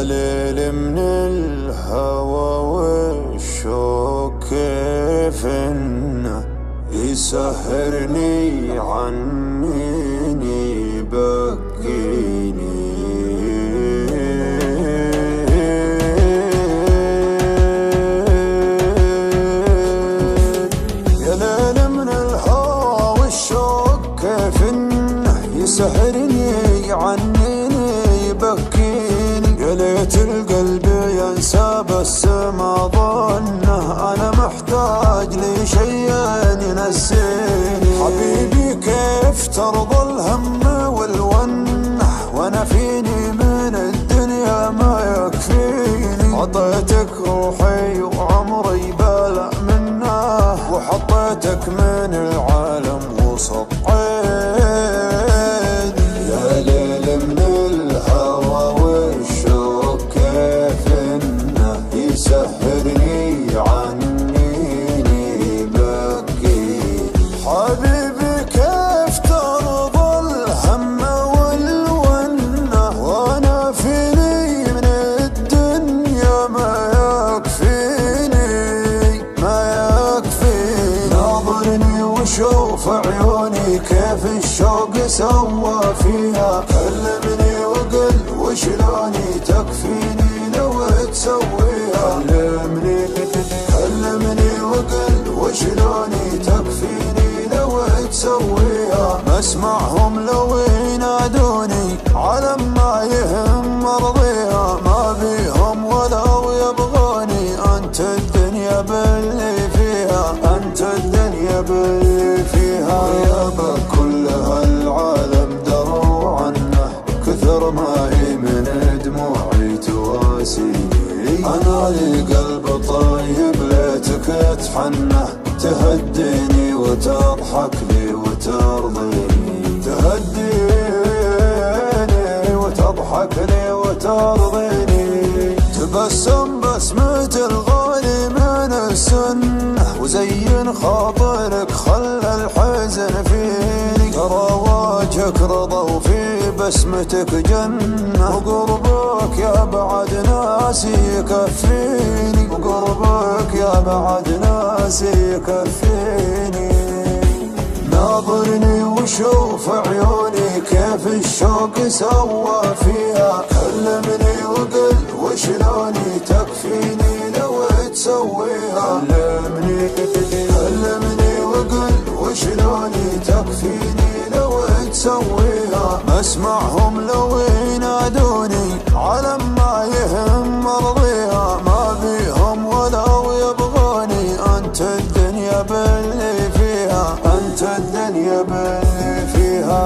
ليل من الهوى والشوق كيف انه يسهرني عنيني يبكيني. يا ليل من الهوى والشوق كيف انه يسهرني عنيني يبكيني. يا ليت القلب ينسى بس ما ظنه انا محتاج لشيء ينسيني. حبيبي كيف ترضى الهم والونه وانا فيني من الدنيا ما يكفيني. عطيتك روحي وعمري بلا منه وحطيتك من العالم وسط عيني. يا ليل من الهوى والشوق كيف انه يسهرني عنيني يبكيني. حبيبي كيف ترضى الهم والونه وانا فيني من الدنيا ما يكفيني ما يكفيني. ناظرني وشوف عيوني كيف الشوق سوى فيها. كلمني وقل وشلوني تكفيني لو تسويها. كلمني وقل وشلوني تكفيني لو تسويها. ما اسمعهم لو ينادوني على ما يهم مرضيها. ما بيهم ولو يبغوني انت الدنيا باللي فيها. انت الدنيا باللي فيها. غيابك كل هالعالم دروا عنه كثر ما هي من دموعي تواسيني. انا لي قلب طيب ليتك تحنه تهديني وتضحك لي وترضيني. تهديني وتضحك لي وترضيني. تبسم بسمة الغالي من السنة وزين خاطرك خلى الحزن فيني. ترى وجهك رضا وفي بسمتك جنة. وقربك يا بعد ناسي يكفيني. وقربك يا بعد ناسي يكفيني. ناظرني وشوف عيوني كيف الشوق سوى فيها. كلمني وقل وشلوني تكفيني لو تسويها. كلمني وقل وشلوني تكفيني لو تسويها. ما اسمعهم لو ينادوني على ما يهم مرضيها. ما بيهم ولو يبغوني انت الدنيا باللي فيها. انت الدنيا باللي فيها.